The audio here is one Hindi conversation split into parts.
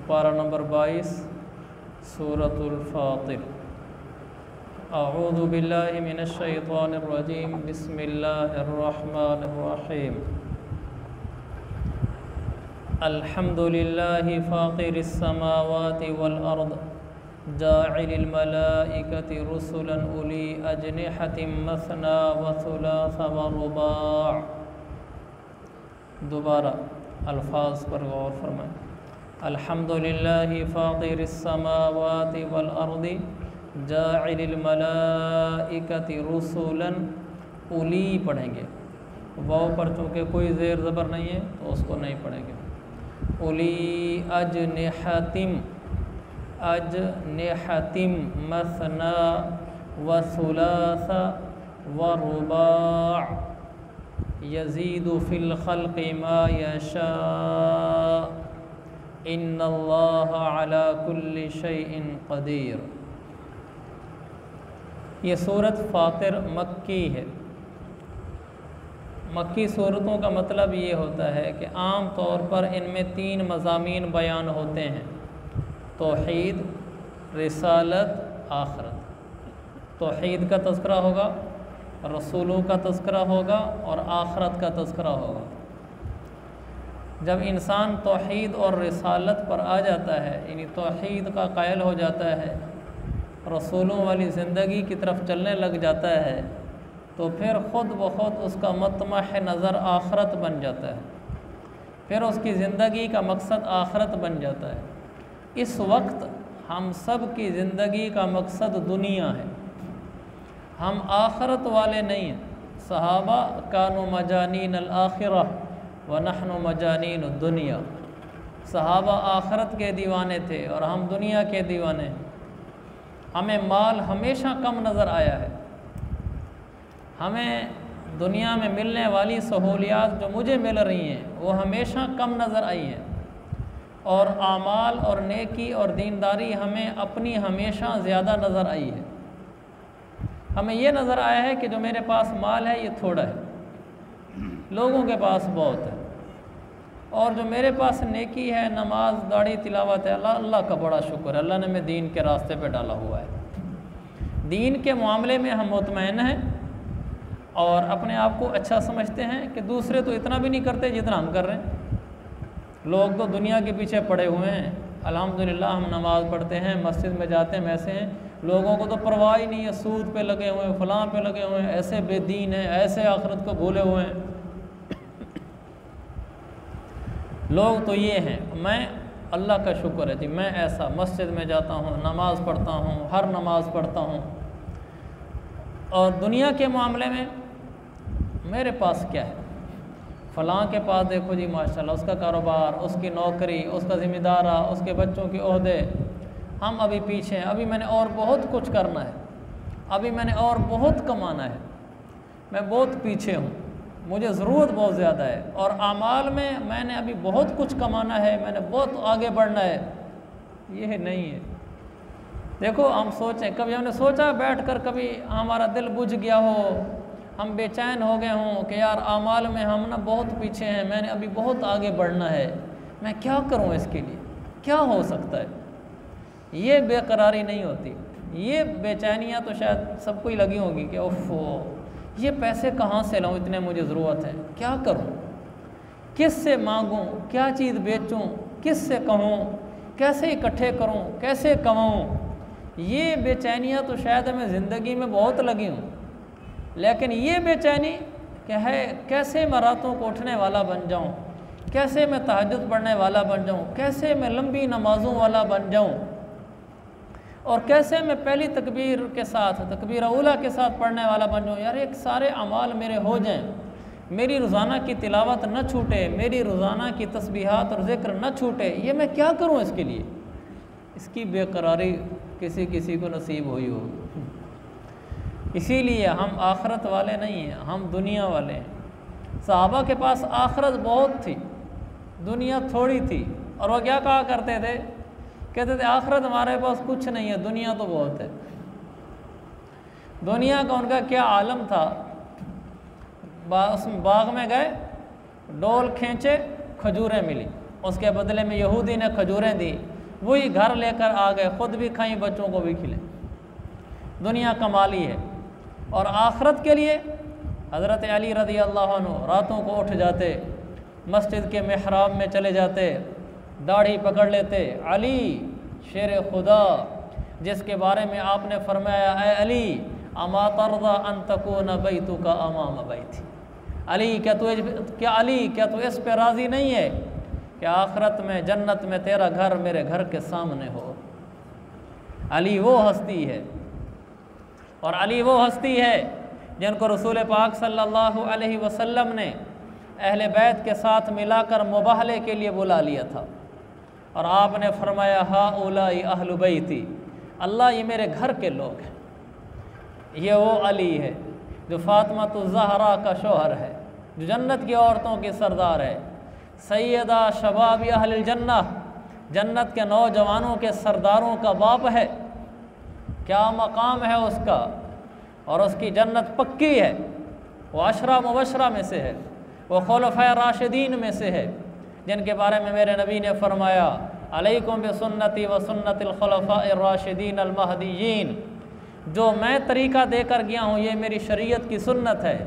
पारा नंबर 22 सूरतुल फातिर। अऊज़ु बिल्लाहि मिनश शैतानिर रजीम। बिस्मिल्लाहिर रहमानिर रहीम। अल्हम्दुलिल्लाहि फातिरिस समावाति वल अर्द जाइलिल मलाइकति रुसुलन उली अजनिहतिम मसना व सुलासा व रुबा'। दोबारा अल्फाज पर गौर फरमाएं। अल्हम्दुलिल्लाहि फातिरिस समावाति वल अर्दि जाइलिल मलाइकति रुसुलन उली पढ़ेंगे। वाव पर चूँकि कोई ज़ेर ज़बर नहीं है तो उसको नहीं पढ़ेंगे। उली अजनिहतिम मसना व सुलासा व रुबा' यज़ीदु फ़िल ख़ल्क़ि मा यशा इन्नल्लाहा अला कुल्लि शैइन क़दीर। ये सूरत फातिर मक्की है। मक्की सूरतों का मतलब ये होता है कि आम तौर पर इनमें 3 मज़ामीन बयान होते हैं: तौहीद, रिसालत, आखरत। तौहीद का तज़किरा होगा, रसूलों का तज़किरा होगा और आखरत का तज़किरा होगा। जब इंसान तौहीद और रिसालत पर आ जाता है, यानी तौहीद का कायल हो जाता है, रसूलों वाली ज़िंदगी की तरफ चलने लग जाता है, तो फिर ख़ुद ब खुद उसका मतमह नज़र आखरत बन जाता है। फिर उसकी ज़िंदगी का मकसद आखरत बन जाता है। इस वक्त हम सब की ज़िंदगी का मकसद दुनिया है, हम आखरत वाले नहीं हैं। सहाबा कानु मजानीन अल-आखिरह व नहनु मजानीन दुनिया। सहाबा आखरत के दीवाने थे और हम दुनिया के दीवाने हैं। हमें माल हमेशा कम नज़र आया है। हमें दुनिया में मिलने वाली सहूलियात जो मुझे मिल रही हैं वो हमेशा कम नज़र आई हैं, और आमाल और नेकी और दीनदारी हमें अपनी हमेशा ज़्यादा नज़र आई है। हमें ये नज़र आया है कि जो मेरे पास माल है ये थोड़ा है, लोगों के पास बहुत है, और जो मेरे पास नेकी है, नमाज, दाढ़ी, तिलावत है, अल्लाह का बड़ा शुक्र है, अल्लाह ने हमें दीन के रास्ते पे डाला हुआ है। दीन के मामले में हम मुतमईन हैं और अपने आप को अच्छा समझते हैं कि दूसरे तो इतना भी नहीं करते जितना हम कर रहे हैं। लोग तो दुनिया के पीछे पड़े हुए हैं। अल्हम्दुलिल्लाह हम नमाज़ पढ़ते हैं, मस्जिद में जाते हैं, ऐसे हैं। लोगों को तो परवाह ही नहीं है, सूद पे लगे हुए हैं, फलां पे लगे हुए हैं, ऐसे बेदीन हैं, ऐसे आखिरत को भूले हुए हैं। लोग तो ये हैं। मैं अल्लाह का शुक्र है जी, मैं ऐसा मस्जिद में जाता हूँ, नमाज़ पढ़ता हूँ, हर नमाज़ पढ़ता हूँ। और दुनिया के मामले में मेरे पास क्या है? फ़लाँ के पास देखो जी माशाल्लाह, उसका कारोबार, उसकी नौकरी, उसका ज़िम्मेदारा, उसके बच्चों के ओहदे। हम अभी पीछे हैं, अभी मैंने और बहुत कुछ करना है, अभी मैंने और बहुत कमाना है, मैं बहुत पीछे हूँ, मुझे ज़रूरत बहुत ज़्यादा है, और आमाल में मैंने अभी बहुत कुछ कमाना है, मैंने बहुत आगे बढ़ना है। यह नहीं है। देखो हम सोचें, कभी हमने सोचा बैठकर, कभी हमारा दिल बुझ गया हो, हम बेचैन हो गए हों कि यार आमाल में हम ना बहुत पीछे हैं, मैंने अभी बहुत आगे बढ़ना है, मैं क्या करूं इसके लिए, क्या हो सकता है? ये बेकरारी नहीं होती, ये बेचैनियाँ तो शायद सबको ही लगी होगी कि ओफ़ो, ये पैसे कहाँ से लाऊं, इतने मुझे ज़रूरत है, क्या करूं, किस से मांगूं, क्या चीज़ बेचूं, किस से कहूं, कैसे इकट्ठे करूं, कैसे कमाऊं। ये बेचैनियाँ तो शायद हमें ज़िंदगी में बहुत लगी हूँ, लेकिन ये बेचैनी क्या है, कैसे मैं रातों को उठने वाला बन जाऊँ, कैसे मैं तहज्जुद पढ़ने वाला बन जाऊँ, कैसे मैं लंबी नमाज़ों वाला बन जाऊँ, और कैसे मैं पहली तकबीर के साथ, तकबीर औला के साथ पढ़ने वाला बन जाऊँ। यार एक सारे अमाल मेरे हो जाएं, मेरी रोज़ाना की तिलावत न छूटे, मेरी रोज़ाना की तस्बीहात और ज़िक्र न छूटे, ये मैं क्या करूँ इसके लिए? इसकी बेकरारी किसी किसी को नसीब हुई हो। इसीलिए हम आखरत वाले नहीं हैं, हम दुनिया वाले हैं। सहाबा के पास आखरत बहुत थी, दुनिया थोड़ी थी, और वो क्या कहा करते थे? कहते थे आखरत हमारे पास कुछ नहीं है, दुनिया तो बहुत है। दुनिया का उनका क्या आलम था। उसमें बाग में गए, डोल खींचे, खजूरें मिली, उसके बदले में यहूदी ने खजूरें दी, वही घर लेकर आ गए, ख़ुद भी खाई, बच्चों को भी खिले। दुनिया कमाली है। और आखरत के लिए हज़रत अली रज़ी अल्लाह अन्हु रातों को उठ जाते, मस्जिद के मेहराब में चले जाते, दाढ़ी पकड़ लेते। अली शेर खुदा, जिसके बारे में आपने फरमाया, ए अली अमा तरदा अन तकून बैतुका अमाम बैती, अली क्या तू इस पे राज़ी नहीं है कि आखरत में जन्नत में तेरा घर मेरे घर के सामने हो। अली वो हस्ती है, और अली वो हस्ती है जिनको रसूल पाक सल्लल्लाहु अलैहि वसल्लम ने अहले बैत के साथ मिलाकर मुबाहले के लिए बुला लिया था। और आपने फरमाया, हा उलाई अहलु बैती, अल्लाह ये मेरे घर के लोग हैं। ये वो अली है जो फातिमा ज़हरा का शौहर है, जो जन्नत की औरतों की सरदार है, सैयदा शबाब अहल जन्नह, जन्नत के नौजवानों के सरदारों का बाप है। क्या मकाम है उसका, और उसकी जन्नत पक्की है। वो अशरा मुबशरा में से है, वो खुलफाए राशिदीन में से है, जिनके बारे में मेरे नबी ने फरमाया, अलैकुम बिसुन्नती व सुन्नतिल खुलफाए राशिदीन अल महदीयीन, जो मैं तरीक़ा देकर गया हूँ ये मेरी शरीयत की सुन्नत है,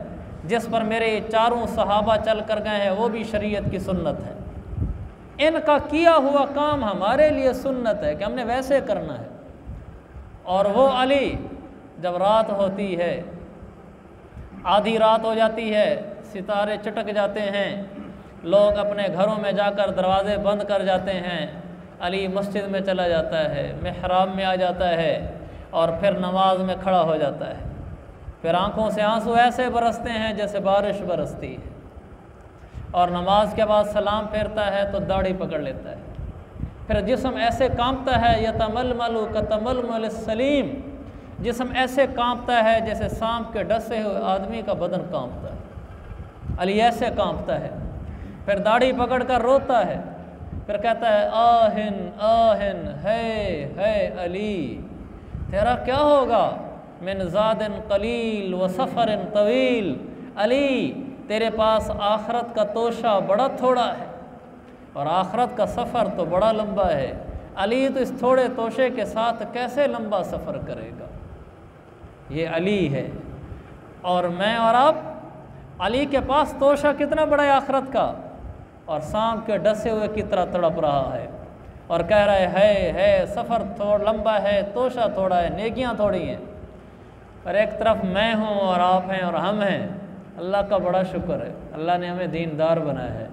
जिस पर मेरे चारों सहाबा चल कर गए हैं वो भी शरीयत की सुन्नत है। इनका किया हुआ काम हमारे लिए सुन्नत है कि हमने वैसे करना है। और वो अली जब रात होती है, आधी रात हो जाती है, सितारे चटक जाते हैं, लोग अपने घरों में जाकर दरवाज़े बंद कर जाते हैं, अली मस्जिद में चला जाता है, मेहराब में आ जाता है और फिर नमाज में खड़ा हो जाता है। फिर आंखों से आंसू ऐसे बरसते हैं जैसे बारिश बरसती है, और नमाज के बाद सलाम फेरता है तो दाढ़ी पकड़ लेता है। फिर जिस्म ऐसे कांपता है, यतमलमलु कतमलमल सलीम, जिस्म ऐसे कांपता है जैसे सांप के डसे हुए आदमी का बदन कांपता है। अली ऐसे कांपता है, फिर दाढ़ी पकड़ कर रोता है, फिर कहता है, आहिन आहिन है अली, तेरा क्या होगा, मिन ज़ादिन कलील व सफ़रिन तवील, अली तेरे पास आखरत का तोशा बड़ा थोड़ा है और आखरत का सफ़र तो बड़ा लंबा है। अली तो इस थोड़े तोशे के साथ कैसे लंबा सफ़र करेगा। ये अली है। और मैं और आप, अली के पास तोशा कितना बड़ा है आखरत का, और सांप के डसे हुए की तरह तड़प रहा है और कह रहा है सफ़र थोड़ा लंबा है, तोशा थोड़ा है, नेकियां थोड़ी हैं। पर एक तरफ मैं हूँ और आप हैं और हम हैं। अल्लाह का बड़ा शुक्र है, अल्लाह ने हमें दीनदार बनाया है।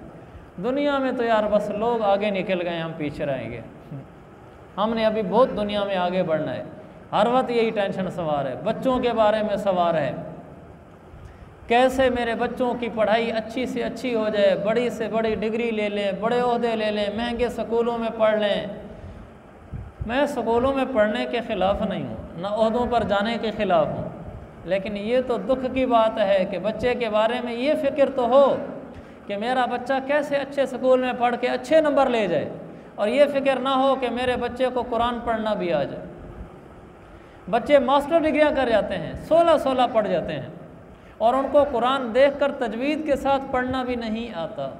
दुनिया में तो यार बस लोग आगे निकल गए, हम पीछे रहेंगे। हमने अभी बहुत दुनिया में आगे बढ़ना है। हर वक्त यही टेंशन सवार है, बच्चों के बारे में सवार है, कैसे मेरे बच्चों की पढ़ाई अच्छी से अच्छी हो जाए, बड़ी से बड़ी डिग्री ले लें, बड़े ओहदे ले लें, महंगे स्कूलों में पढ़ लें। मैं स्कूलों में पढ़ने के ख़िलाफ़ नहीं हूँ, न ओहदों पर जाने के ख़िलाफ़ हूँ, लेकिन ये तो दुख की बात है कि बच्चे के बारे में ये फ़िक्र तो हो कि मेरा बच्चा कैसे अच्छे स्कूल में पढ़ के अच्छे नंबर ले जाए, और ये फ़िक्र ना हो कि मेरे बच्चे को कुरान पढ़ना भी आ जाए। बच्चे मास्टर डिग्रियाँ कर जाते हैं, 16-16 पढ़ जाते हैं, और उनको कुरान देखकर तजवीद के साथ पढ़ना भी नहीं आता।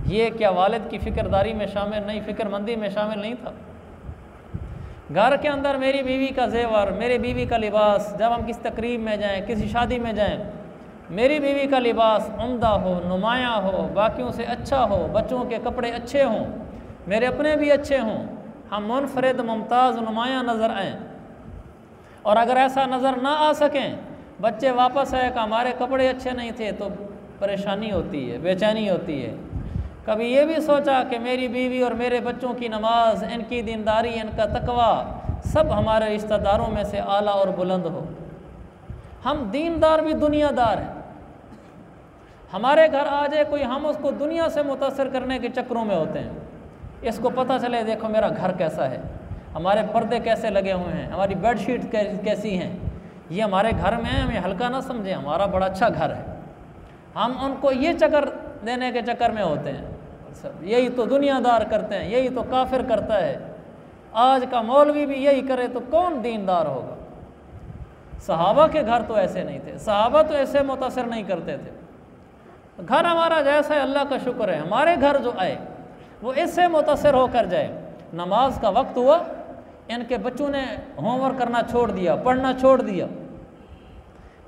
ये क्या वालिद की फ़िक्रदारी में शामिल नहीं, फ़िक्रमंदी में शामिल नहीं था। घर के अंदर मेरी बीवी का जेवर, मेरी बीवी का लिबास, जब हम किसी तकरीब में जाएं, किसी शादी में जाएं, मेरी बीवी का लिबास उम्दा हो, नुमायाँ हो, बाकियों से अच्छा हो, बच्चों के कपड़े अच्छे हों, मेरे अपने भी अच्छे हों, हम मुनफरिद मुमताज़ नुमायाँ नज़र आएँ। और अगर ऐसा नज़र ना आ सकें, बच्चे वापस आए कि हमारे कपड़े अच्छे नहीं थे, तो परेशानी होती है, बेचैनी होती है। कभी ये भी सोचा कि मेरी बीवी और मेरे बच्चों की नमाज, इनकी दीनदारी, इनका तकवा सब हमारे रिश्तेदारों में से आला और बुलंद हो। हम दीनदार भी दुनियादार हैं। हमारे घर आ जाए कोई, हम उसको दुनिया से मुतासर करने के चक्करों में होते हैं। इसको पता चले देखो मेरा घर कैसा है, हमारे पर्दे कैसे लगे हुए हैं, हमारी बेडशीट कैसी हैं, ये हमारे घर में है, हमें हल्का ना समझें, हमारा बड़ा अच्छा घर है। हम उनको ये चक्कर देने के चक्कर में होते हैं। सब यही तो दुनियादार करते हैं, यही तो काफिर करता है। आज का मौलवी भी यही करे तो कौन दीनदार होगा। सहाबा के घर तो ऐसे नहीं थे, सहाबा तो ऐसे मुतासर नहीं करते थे। घर हमारा जैसा है, अल्लाह का शुक्र है, हमारे घर जो आए वो इससे मुतासर होकर जाए। नमाज का वक्त हुआ, इनके बच्चों ने होमवर्क करना छोड़ दिया, पढ़ना छोड़ दिया,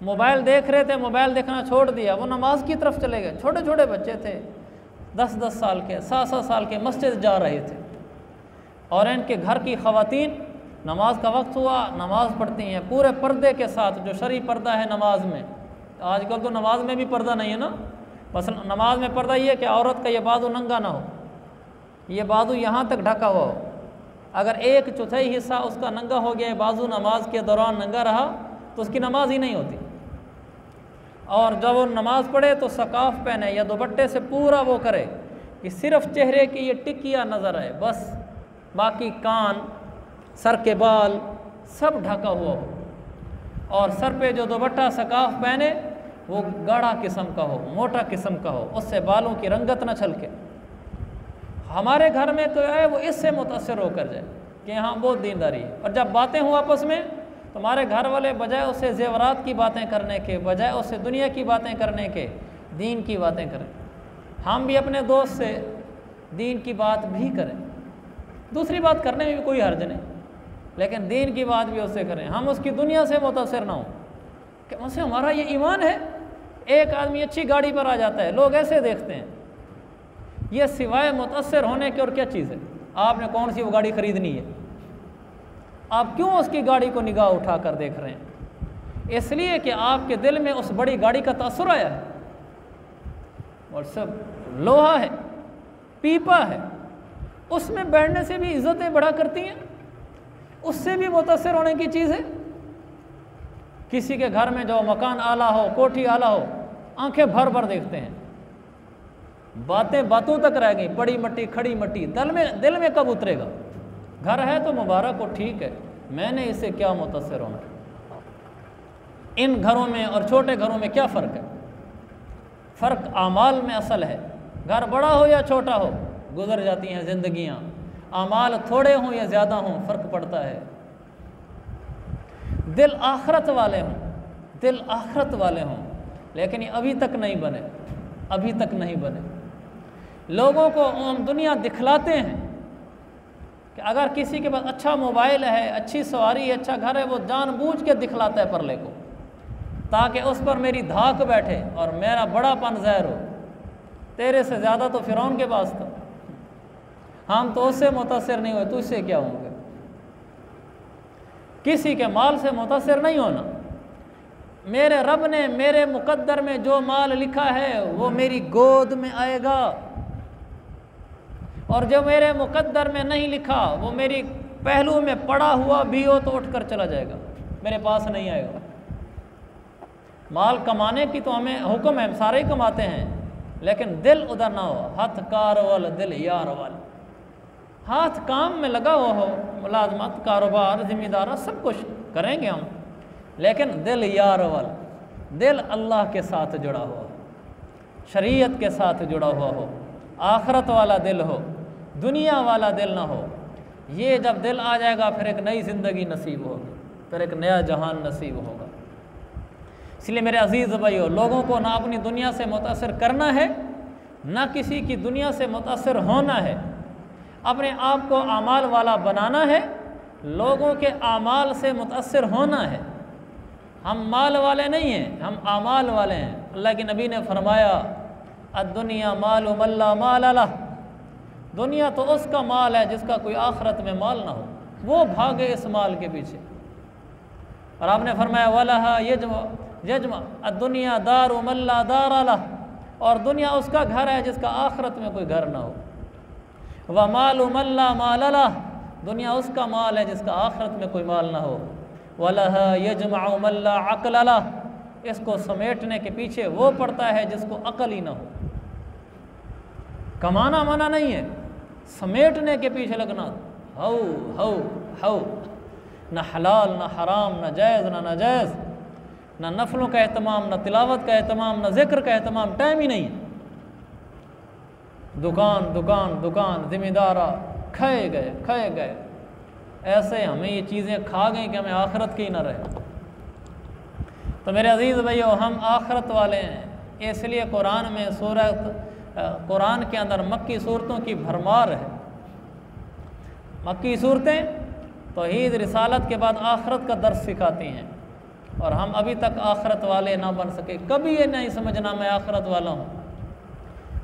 मोबाइल देख रहे थे, मोबाइल देखना छोड़ दिया, वो नमाज की तरफ चले गए। छोटे छोटे बच्चे थे, 10-10 साल के, 7-7 साल के, मस्जिद जा रहे थे। और इनके घर की ख़वातीन नमाज का वक्त हुआ, नमाज पढ़ती हैं पूरे पर्दे के साथ, जो शरई पर्दा है नमाज में। आजकल तो नमाज में भी पर्दा नहीं है ना। मसलन नमाज में पर्दा ये कि औरत का ये बाजू नंगा ना हो, ये बाजू यहाँ तक ढका हुआ हो। अगर 1/4 हिस्सा उसका नंगा हो गया, बाजू नमाज के दौरान नंगा रहा, तो उसकी नमाज ही नहीं होती। और जब वो नमाज पढ़े तो सकाफ पहने या दुपट्टे से पूरा वो करे कि सिर्फ चेहरे की ये टिकिया नज़र आए, बस बाकी कान, सर के बाल सब ढका हुआ हो। और सर पे जो दुपट्टा सकाफ पहने वो गाढ़ा किस्म का हो, मोटा किस्म का हो, उससे बालों की रंगत न छलके। हमारे घर में तो है वो इससे मुतासर होकर जाए कि हाँ बहुत दीनदारी है। और जब बातें हों आपस में, तो हमारे घर वाले बजाय उससे जेवरात की बातें करने के, बजाय उससे दुनिया की बातें करने के, दीन की बातें करें। हम भी अपने दोस्त से दीन की बात भी करें, दूसरी बात करने में भी कोई हर्ज नहीं, लेकिन दीन की बात भी उससे करें। हम उसकी दुनिया से मुतासर ना हो कि उससे हमारा ये ईमान है। एक आदमी अच्छी गाड़ी पर आ जाता है, लोग ऐसे देखते हैं, ये सिवाय मुतासर होने के और क्या चीज़ है? आपने कौन सी वो गाड़ी ख़रीदनी है, आप क्यों उसकी गाड़ी को निगाह उठा कर देख रहे हैं? इसलिए कि आपके दिल में उस बड़ी गाड़ी का तासुर आया है। और सब लोहा है, पीपा है, उसमें बैठने से भी इज़्ज़तें बढ़ा करती हैं, उससे भी मुतासर होने की चीज़ है। किसी के घर में जो मकान आला हो, कोठी आला हो, आंखें भर भर देखते हैं, बातें बातों तक रह गई, पड़ी मट्टी खड़ी मट्टी, दिल में कब उतरेगा? घर है तो मुबारक हो, ठीक है, मैंने इससे क्या मुतासर होना। इन घरों में और छोटे घरों में क्या फ़र्क है? फ़र्क आमाल में असल है। घर बड़ा हो या छोटा हो, गुजर जाती हैं ज़िंदगियाँ। आमाल थोड़े हों या ज़्यादा हों, फ़र्क पड़ता है। दिल आखरत वाले हों, दिल आखरत वाले हों, लेकिन ये अभी तक नहीं बने, अभी तक नहीं बने। लोगों को हम दुनिया दिखलाते हैं कि अगर किसी के पास अच्छा मोबाइल है, अच्छी सवारी है, अच्छा घर है, वो जानबूझ के दिखलाता है परले को, ताकि उस पर मेरी धाक बैठे और मेरा बड़ापन ज़ाहिर हो। तेरे से ज़्यादा तो फ़िरौन के पास था, हम तो उससे मुतासिर नहीं हुए, तुझसे क्या होंगे? किसी के माल से मुतासिर नहीं होना। मेरे रब ने मेरे मुकद्दर में जो माल लिखा है वो मेरी गोद में आएगा, और जो मेरे मुकद्दर में नहीं लिखा वो मेरी पहलू में पड़ा हुआ भी हो तो उठकर चला जाएगा, मेरे पास नहीं आएगा। माल कमाने की तो हमें हुक्म है, सारे ही कमाते हैं, लेकिन दिल उधर ना हो। हाथ कार वाल दिल यार वाल, हाथ काम में लगा हुआ हो, मुलाजमत, कारोबार, जिम्मेदार सब कुछ करेंगे हम, लेकिन दिल यार वाल, दिल अल्लाह के साथ जुड़ा हुआ, शरीयत के साथ जुड़ा हुआ हो, आखरत वाला दिल हो, दुनिया वाला दिल ना हो। ये जब दिल आ जाएगा फिर एक नई ज़िंदगी नसीब होगी, फिर एक नया जहान नसीब होगा। इसलिए मेरे अजीज़ भाइयों, लोगों को ना अपनी दुनिया से मुतासिर करना है, ना किसी की दुनिया से मुतासिर होना है। अपने आप को आमाल वाला बनाना है, लोगों के आमाल से मुतासिर होना है। हम माल वाले नहीं हैं, हम आमाल वाले हैं। अल्लाह के नबी ने फरमाया, अद्दुनिया मालु मल्ला माल अला, दुनिया तो उसका माल है जिसका कोई आखरत में माल ना हो, वो भागे इस माल के पीछे। और आपने फरमाया वलहा यजमा अद्दुनिया दारु मल्ला दार अला, और दुनिया उसका घर है जिसका आखरत में कोई घर ना हो। व मालु मल्ला माल अला, दुनिया उसका माल है जिसका आखरत में कोई माल ना हो। वलहा यजमा मल्ला अक़ल अला, इसको समेटने के पीछे वो पड़ता है जिसको अकल ही ना हो। कमाना मना नहीं है, समेटने के पीछे लगना, हौ हौ हौ, न हलाल न हराम, न जायज़ न नाजायज़, न नफलों का एहतमाम, न तिलावत का एहतमाम, न ज़िक्र का एहतमाम, टाइम ही नहीं है। दुकान दुकान दुकान, ज़िम्मेदारा, खाए गए। ऐसे हमें ये चीज़ें खा गई कि हमें आखरत की न रहे। तो मेरे अजीज़ भाइयों, हम आखरत वाले हैं, इसलिए कुरान में कुरान के अंदर मक्की सूरतों की भरमार है। मक्की सूरतें तौहीद रिसालत के बाद आखरत का दर्स सिखाती हैं, और हम अभी तक आखरत वाले ना बन सके। कभी ये नहीं समझना मैं आखरत वाला हूँ,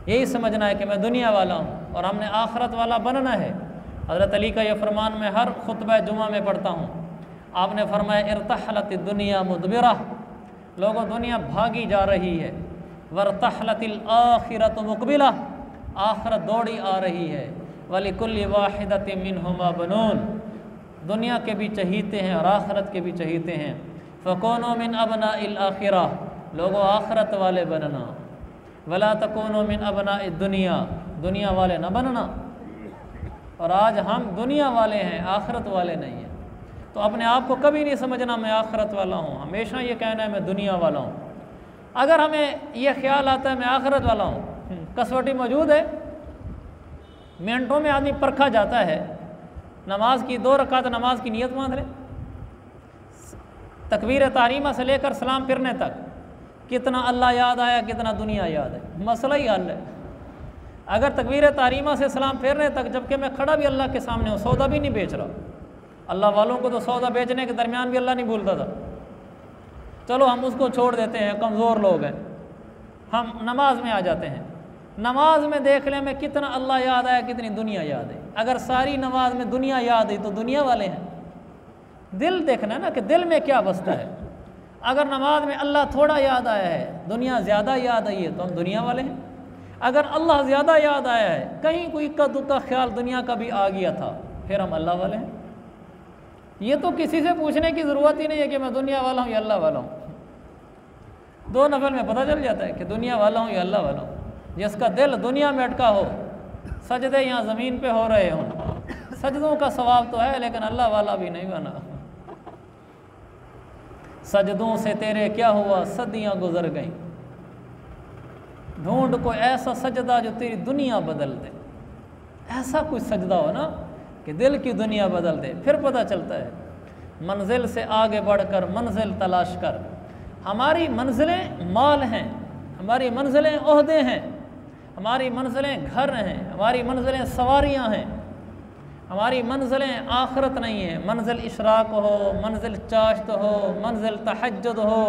यही समझना है कि मैं दुनिया वाला हूँ और हमने आखरत वाला बनना है। हज़रत अली का यह फरमान मैं हर खुतबा जुमा में पढ़ता हूँ। आपने फरमाया इरतहलत दुनिया मुदबिरा, लोगों दुनिया भागी जा रही है, वरतहलतिल आखिरत मुकबिला, आखरत दौड़ी आ रही है, वलिकुल्लि वाहिदतिन मिनहुमा बनून, दुनिया के भी चहीते हैं और आखरत के भी चहीते हैं। फ़कूनू मिन अबनाइल आखिरा, लोगों आखरत वाले बनना, वला तकूनू मिन अबनाइद दुनिया, दुनिया वाले न बनना। और आज हम दुनिया वाले हैं, आखरत वाले नहीं हैं। तो अपने आप को कभी नहीं समझना मैं आखरत वाला हूँ, हमेशा ये कहना है मैं दुनिया वाला हूँ। अगर हमें यह ख्याल आता है मैं आखरत वाला हूँ, कसौटी मौजूद है, मिनटों में आदमी परखा जाता है। नमाज की 2 रकात नमाज की नीयत बांध ले, तकबीर तहरीमा से लेकर सलाम फिरने तक कितना अल्लाह याद आया, कितना दुनिया याद है, मसला ही हल है। अगर तकबीर तहरीमा से सलाम फेरने तक, जबकि मैं खड़ा भी अल्लाह के सामने हूँ, सौदा भी नहीं बेच रहा। अल्लाह वालों को तो सौदा बेचने के दरमियान भी अल्लाह नहीं भूलता था। चलो हम उसको छोड़ देते हैं, कमज़ोर लोग हैं, हम नमाज में आ जाते हैं। नमाज में देख लें मैं कितना अल्लाह याद आया, कितनी दुनिया याद है। अगर सारी नमाज में दुनिया याद है तो दुनिया वाले हैं। दिल देखना है ना कि दिल में क्या बसता है। अगर नमाज में अल्लाह थोड़ा याद आया है, दुनिया ज़्यादा याद आई है, तो हम दुनिया वाले हैं। अगर अल्लाह ज़्यादा याद आया है, कहीं कोई इक्का दुक्का ख्याल दुनिया का भी आ गया था, फिर हम अल्लाह वाले हैं। ये तो किसी से पूछने की ज़रूरत ही नहीं है कि मैं दुनिया वाला हूँ या अल्लाह वाला हूँ। 2 नफल में पता चल जाता है कि दुनिया वाला हूँ या अल्लाह वाला हूँ। जिसका दिल दुनिया में अटका हो, सजदे यहाँ ज़मीन पे हो रहे हों, सजदों का सवाब तो है, लेकिन अल्लाह वाला भी नहीं बना। सजदों से तेरे क्या हुआ, सदियाँ गुजर गईं, ढूंढ कोई ऐसा सजदा जो तेरी दुनिया बदल दे। ऐसा कोई सजदा हो ना कि दिल की दुनिया बदल दे, फिर पता चलता है। मंजिल से आगे बढ़कर मंजिल तलाश कर। हमारी मंजिलें माल हैं, हमारी मंजिलें ओहदे हैं, हमारी मंजिलें घर हैं, हमारी मंजिलें सवारियां हैं, हमारी मंजिलें आखरत नहीं है। मंजिल इशराक हो, मंजिल चाश्त हो, मंजिल तहज्जुद हो,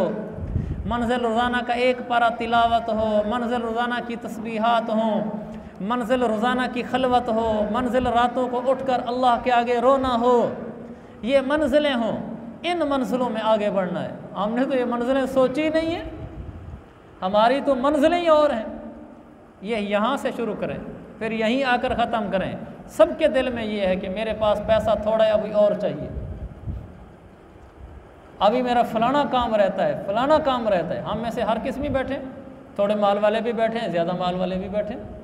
मंजिल रोज़ाना का 1 पारा तिलावत हो, मंजिल रोज़ाना की तस्बीहात हो, मंजिल रोज़ाना की खलवत हो, मंजिल रातों को उठकर अल्लाह के आगे रोना हो। ये मंजिलें हों, इन मंजिलों में आगे बढ़ना है। हमने तो ये मंजिलें सोची नहीं है, हमारी तो मंजिलें ही और हैं। ये यहाँ से शुरू करें, फिर यहीं आकर ख़त्म करें। सबके दिल में ये है कि मेरे पास पैसा थोड़ा है, अभी और चाहिए, अभी मेरा फलाना काम रहता है, फलाना काम रहता है। हम में से हर किस्म ही बैठे, थोड़े माल वाले भी बैठे हैं, ज़्यादा माल वाले भी बैठे हैं,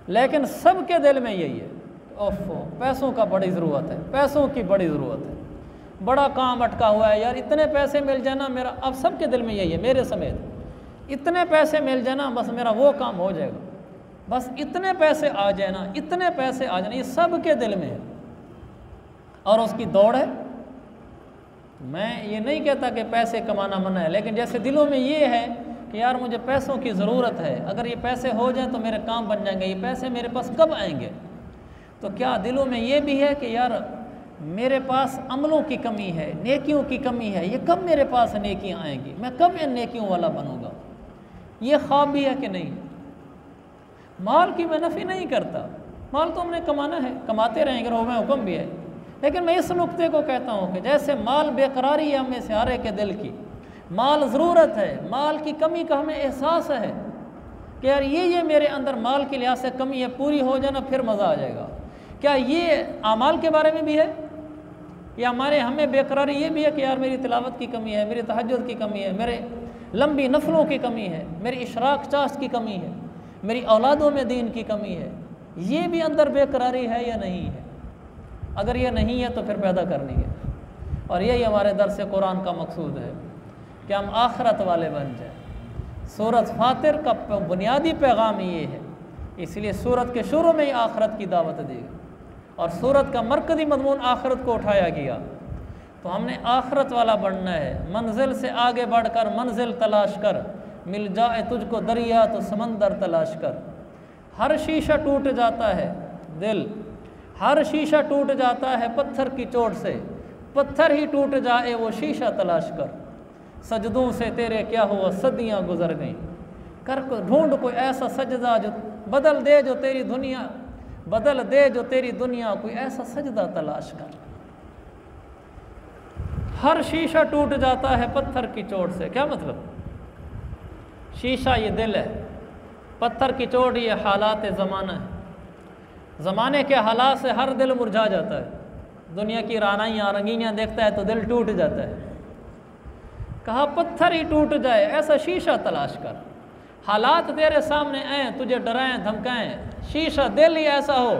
लेकिन सबके दिल में यही है, ओफो पैसों का बड़ी ज़रूरत है, पैसों की बड़ी ज़रूरत है, बड़ा काम अटका हुआ है यार, इतने पैसे मिल जाना मेरा। अब सबके दिल में यही है, मेरे समेत, इतने पैसे मिल जाना बस मेरा वो काम हो जाएगा, बस इतने पैसे आ जाना, इतने पैसे आ जाना, ये सबके दिल में है और उसकी दौड़ है। मैं ये नहीं कहता कि पैसे कमाना मना है, लेकिन जैसे दिलों में ये है कि यार मुझे पैसों की ज़रूरत है, अगर ये पैसे हो जाएं तो मेरे काम बन जाएंगे, ये पैसे मेरे पास कब आएंगे। तो क्या दिलों में ये भी है कि यार मेरे पास अमलों की कमी है, नेकियों की कमी है, ये कब मेरे पास नेकियां आएंगी, मैं कब इन नेकियों वाला बनूंगा। ये ख्वाब भी है कि नहीं। माल की मैं नफ़ी नहीं करता, माल तो हमने कमाना है, कमाते रहेंगे, रोज़ में हुक्म भी है, लेकिन मैं इस नुक्ते को कहता हूँ कि जैसे माल बेकरारी है हमें से हर एक के दिल की, माल ज़रूरत है, माल की कमी का हमें एहसास है कि यार ये मेरे अंदर माल की लिहाज से कमी है, पूरी हो जाना फिर मज़ा आ जाएगा। क्या ये आमाल के बारे में भी है या हमें बेकरारी ये भी है कि यार मेरी तिलावत की कमी है, मेरी तहज्जुद की कमी है, मेरे लंबी नफलों की कमी है, मेरी इशराक चाश्त की कमी है, मेरी औलादों में दीन की कमी है, ये भी अंदर बेकरारी है या नहीं है। अगर ये नहीं है तो फिर पैदा करनी है, और यही हमारे दर्स कुरान का मकसूद है कि हम आखरत वाले बन जाए। सूरत फातिर का बुनियादी पैगाम ये है, इसलिए सूरत के शुरू में ही आखरत की दावत दी और सूरत का मरकज़ी मज़मून आखरत को उठाया गया। तो हमने आखरत वाला बनना है। मंजिल से आगे बढ़कर मंजिल तलाश कर, मिल जाए तुझको दरिया तो समंदर तलाश कर। हर शीशा टूट जाता है दिल, हर शीशा टूट जाता है पत्थर की चोट से, पत्थर ही टूट जाए वो शीशा तलाश कर, सजदों से तेरे क्या हुआ सदियां गुजर गईं, कर ढूंढ कोई ऐसा सजदा जो बदल दे जो तेरी दुनिया, बदल दे जो तेरी दुनिया, कोई ऐसा सजदा तलाश कर। हर शीशा टूट जाता है पत्थर की चोट से, क्या मतलब? शीशा ये दिल है, पत्थर की चोट ये हालात ज़माना है। ज़माने के हालात से हर दिल मुरझा जाता है। दुनिया की रानाइयाँ रंगीनियाँ देखता है तो दिल टूट जाता है। कहा पत्थर ही टूट जाए ऐसा शीशा तलाश कर, हालात तेरे सामने आए तुझे डराएं धमकाएं, शीशा दिल ही ऐसा हो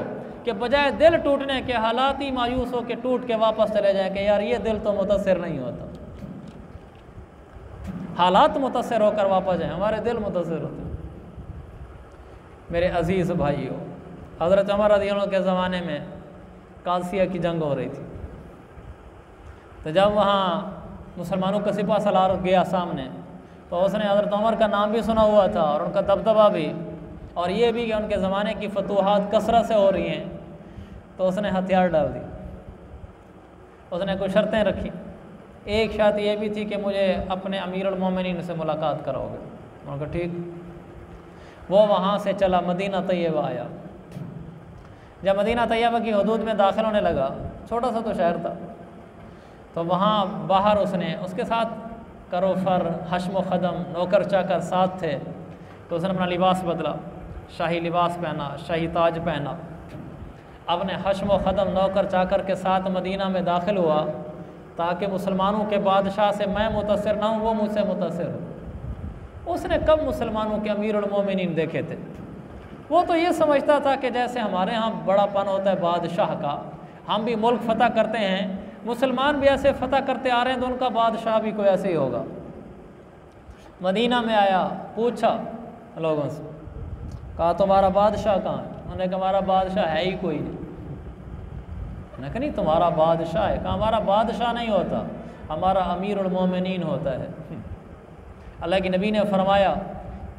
कि बजाय दिल टूटने के हालात ही मायूस हो के टूट के वापस चले जाए कि यार ये दिल तो मुतासिर नहीं होता। हालात मुतासिर होकर वापस जाए, हमारे दिल मुतासिर होते। मेरे अजीज़ भाइयों, हज़रत उमर रज़ियल्लाहु अन्हु के ज़माने में कासिया की जंग हो रही थी। तो जब वहाँ मुसलमानों का सिपा सलार गया सामने, तो उसने हज़रत उमर का नाम भी सुना हुआ था और उनका दबदबा भी, और ये भी कि उनके ज़माने की फतूहात कसरत से हो रही हैं। तो उसने हथियार डाल दी, उसने कुछ शर्तें रखी। एक शर्त ये भी थी कि मुझे अपने अमीरुल मोमिनीन से मुलाकात कराओगे। उनका ठीक। वो वहाँ से चला, मदीना तैयबा आया। जब मदीना तैयबा की हदूद में दाखिल होने लगा, छोटा सा तो शहर था, तो वहाँ बाहर उसने उसके साथ करोफर हश्म ख़दम नौकर चाकर साथ थे। तो उसने अपना लिबास बदला, शाही लिबास पहना, शाही ताज पहना, अपने हश्म ख़दम नौकर चाकर के साथ मदीना में दाखिल हुआ ताकि मुसलमानों के बादशाह से मैं मुतासिर ना हूँ, वो मुझसे मुतासिर हो। उसने कब मुसलमानों के अमीरुल मोमिनीन देखे थे? वो तो ये समझता था कि जैसे हमारे यहाँ बड़ापन होता है बादशाह का, हम भी मुल्क फ़तह करते हैं, मुसलमान भी ऐसे फ़तह करते आ रहे हैं तो उनका बादशाह भी कोई ऐसे ही होगा। मदीना में आया, पूछा लोगों से, कहा तुम्हारा बादशाह कहाँ है? उन्होंने कहा हमारा बादशाह है ही कोई नहीं। उन्होंने कहा नहीं तुम्हारा बादशाह है? कहा हमारा बादशाह नहीं होता, हमारा अमीरुल मोमिनीन होता है। अल्लाह के नबी ने फरमाया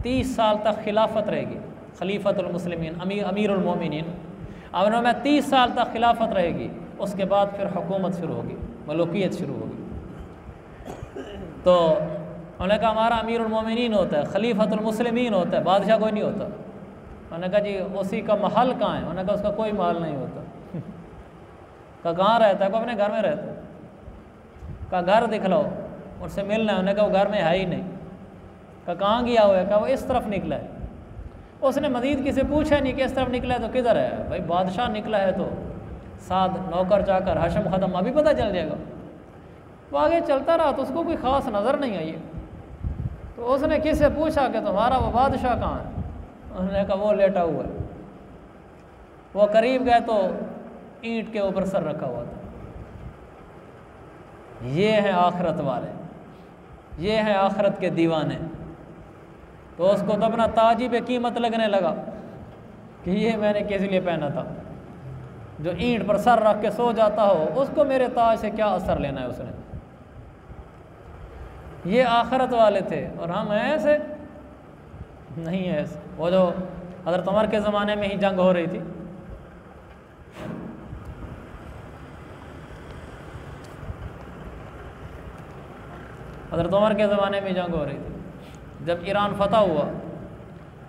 30 साल तक खिलाफत रहेगी, खलीफतुल मुस्लिमीन अमीरुल मोमिनीन। अब उन्होंने 30 साल तक खिलाफत रहेगी, उसके बाद फिर हुकूमत शुरू होगी, मलूकियत शुरू होगी। तो उन्होंने कहा हमारा अमीरुल मोमिनीन होता है, खलीफतुल मुस्लिमीन होता है, बादशाह कोई नहीं होता। उन्होंने कहा जी उसी का महल कहाँ है? उन्होंने कहा उसका कोई महल नहीं होता। कहा कहाँ रहता है? को अपने घर में रहता है। कहा घर दिखलाओ, उससे मिलना है। उन्होंने कहा वो घर में है ही नहीं। कहा कहाँ गया हुआ है? कहा वो इस तरफ निकला है। उसने मजीद किसी पूछा नहीं कि इस तरफ निकला है तो किधर है? भाई बादशाह निकला है तो साथ नौकर चाकर हशम ख़दम अभी पता चल जाएगा। वो आगे चलता रहा तो उसको कोई ख़ास नज़र नहीं आई। तो उसने किससे पूछा कि तुम्हारा वो बादशाह कहाँ है? उन्होंने कहा वो लेटा हुआ है। वो करीब गए तो ईंट के ऊपर सर रखा हुआ था। ये हैं आखिरत वाले, ये हैं आखिरत के दीवाने। तो उसको तो अपना ताज ही पे कीमत लगने लगा कि ये मैंने किस लिए पहना था। जो ईंट पर सर रख के सो जाता हो उसको मेरे ताज से क्या असर लेना है उसने। ये आखिरत वाले थे और हम ऐसे नहीं है। ऐसे वो जो हज़रत उमर के ज़माने में ही जंग हो रही थी, हज़रत उमर के ज़माने में जंग हो रही थी। जब ईरान फतह हुआ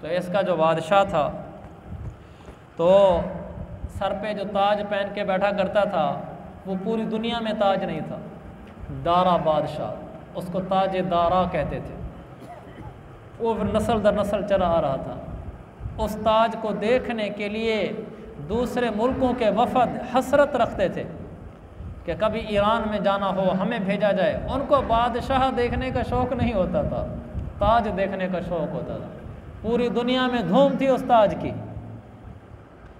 तो इसका जो बादशाह था तो सर पे जो ताज पहन के बैठा करता था वो पूरी दुनिया में ताज नहीं था। दारा बादशाह, उसको ताज दारा कहते थे। वो नस्ल दर नस्ल चला आ रहा था। उस ताज को देखने के लिए दूसरे मुल्कों के वफद हसरत रखते थे कि कभी ईरान में जाना हो हमें भेजा जाए। उनको बादशाह देखने का शौक़ नहीं होता था, ताज देखने का शौक़ होता था। पूरी दुनिया में धूम थी उस ताज की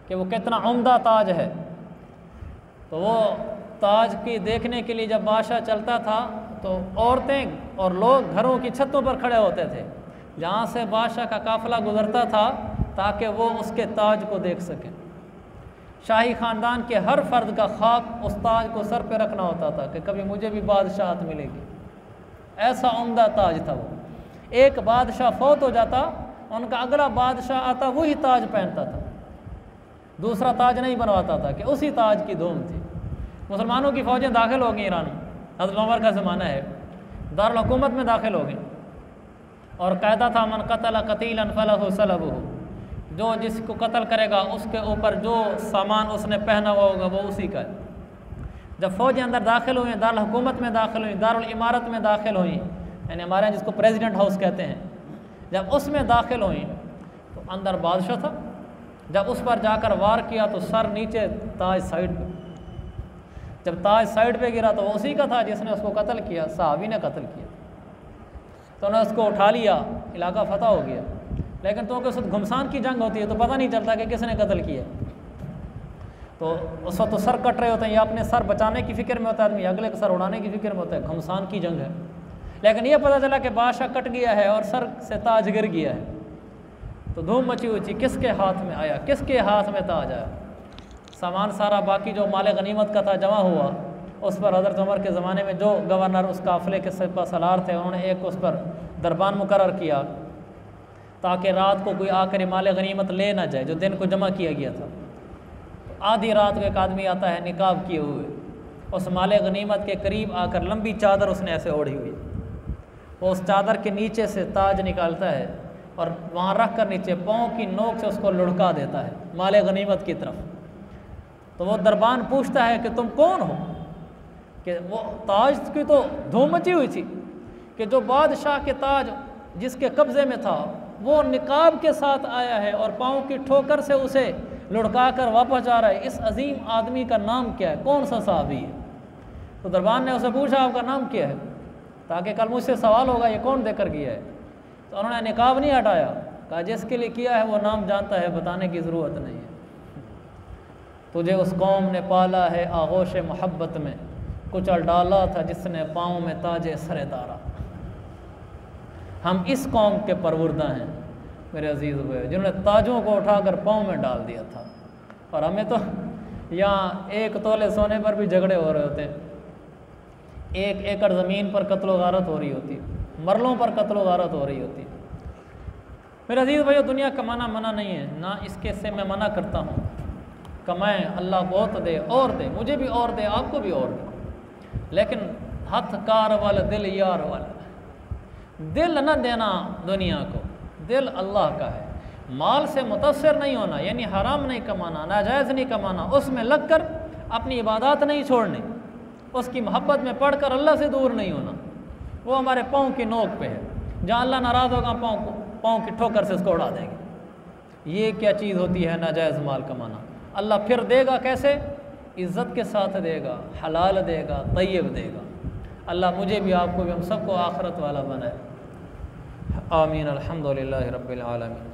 कि वो कितना उम्दा ताज है। तो वो ताज की देखने के लिए जब बादशाह चलता था तो औरतें और लोग घरों की छतों पर खड़े होते थे जहाँ से बादशाह का काफ़िला गुजरता था ताकि वो उसके ताज को देख सकें। शाही ख़ानदान के हर फ़र्द का ख्वाब उस ताज को सर पे रखना होता था कि कभी मुझे भी बादशाहत मिलेगी। ऐसा उम्दा ताज था वो। एक बादशाह फौत हो जाता, उनका अगला बादशाह आता वही ताज पहनता था। दूसरा ताज नहीं बनवाता था कि उसी ताज की धूम थी। मुसलमानों की फ़ौजें दाखिल हो गई ईरान में, हज़रत उमर का ज़माना है, दारुल हुकूमत में दाखिल हो गई और कायदा था मन कतल कतीलन फलहु सलबहु, जो जिसको कत्ल करेगा उसके ऊपर जो सामान उसने पहना हुआ होगा वो उसी का है। जब फ़ौजें अंदर दाखिल हुई, दारुल हुकूमत में दाखिल हुई, दारुल इमारत में दाखिल हुई, यानी हमारे यहाँ जिसको प्रेसिडेंट हाउस कहते हैं, जब उसमें दाखिल हुई तो अंदर बादशाह था। जब उस पर जाकर वार किया तो सर नीचे, ताज साइड पे। जब ताज साइड पे गिरा तो वो उसी का था जिसने उसको कत्ल किया, सहाबी ने कत्ल किया। तो उन्होंने उसको उठा लिया, इलाका फतह हो गया। लेकिन तो उस वक्त घुमसान की जंग होती है तो पता नहीं चलता कि किसने कत्ल किया। तो उस वक्त तो सर कट रहे होते हैं, या अपने सर बचाने की फ़िक्र में होता है आदमी, अगले का सर उड़ाने की फ़िक्र में होता है, घुमसान की जंग है। लेकिन ये पता चला कि बादशाह कट गया है और सर से ताज गिर गया है। तो धूम मची हुई थी, किसके हाथ में आया, किसके हाथ में ताज आया। सामान सारा बाकी जो माल गनीमत का था जमा हुआ, उस पर हज़रत उमर के ज़माने में जो गवर्नर उस काफ़िले के सलार थे, उन्होंने एक उस पर दरबान मुकर्रर किया ताकि रात को कोई आकर माल गनीमत ले ना जाए जो दिन को जमा किया गया था। तो आधी रात को एक आदमी आता है निकाब किए हुए, उस माल गनीमत के करीब आकर लंबी चादर उसने ऐसे ओढ़ी हुई, वो उस चादर के नीचे से ताज निकालता है और वहाँ रख कर नीचे पाँव की नोक से उसको लुढ़का देता है माल गनीमत की तरफ। तो वो दरबान पूछता है कि तुम कौन हो, कि वो ताज की तो धूम मची हुई थी कि जो बादशाह के ताज जिसके कब्ज़े में था वो निकाब के साथ आया है और पाँव की ठोकर से उसे लुढ़का कर वापस जा रहा है। इस अजीम आदमी का नाम क्या है, कौन सा सहाबी है? तो दरबान ने उसे पूछा आपका नाम क्या है, ताकि कल मुझसे सवाल होगा ये कौन देकर गया है। तो उन्होंने निकाब नहीं हटाया, कहा जिसके लिए किया है वो नाम जानता है, बताने की ज़रूरत नहीं है। तुझे उस कौम ने पाला है आगोश मोहब्बत में, कुचल डाला था जिसने पाँव में ताजे सरेदारा। हम इस कौम के परवरदा हैं मेरे अजीज़ भाई, जिन्होंने ताजों को उठाकर पाँव में डाल दिया था। और हमें तो यहाँ 1 तोले सोने पर भी झगड़े हो रहे होते हैं, 1 एकड़ ज़मीन पर कत्लो गारत हो रही होती, मरलों पर कत्लो गारत हो रही होती। मेरे अजीज़ भाई, दुनिया कमाना मना नहीं है, ना इसके से मैं मना करता हूँ। कमाएं, अल्लाह बहुत दे और दे, मुझे भी और दे, आपको भी और दे, लेकिन हथ कार वाला दिल यार वाला। दिल न देना दुनिया को, दिल अल्लाह का है। माल से मुतासर नहीं होना, यानी हराम नहीं कमाना, नाजायज़ नहीं कमाना, उसमें लग कर अपनी इबादत नहीं छोड़नी, उसकी मोहब्बत में पढ़कर अल्लाह से दूर नहीं होना। वो हमारे पाँव की नोक पे है, जहाँ अल्लाह नाराज़ होगा पाँव की ठोकर से उसको उड़ा देंगे। ये क्या चीज़ होती है नाजायज़ माल कमाना। अल्लाह फिर देगा कैसे? इज़्ज़त के साथ देगा, हलाल देगा, तय्यब देगा। अल्लाह मुझे भी आपको भी हम सबको आखिरत वाला बनाए। आमीन। अल्हम्दुलिल्लाहि रब्बिल आलमीन।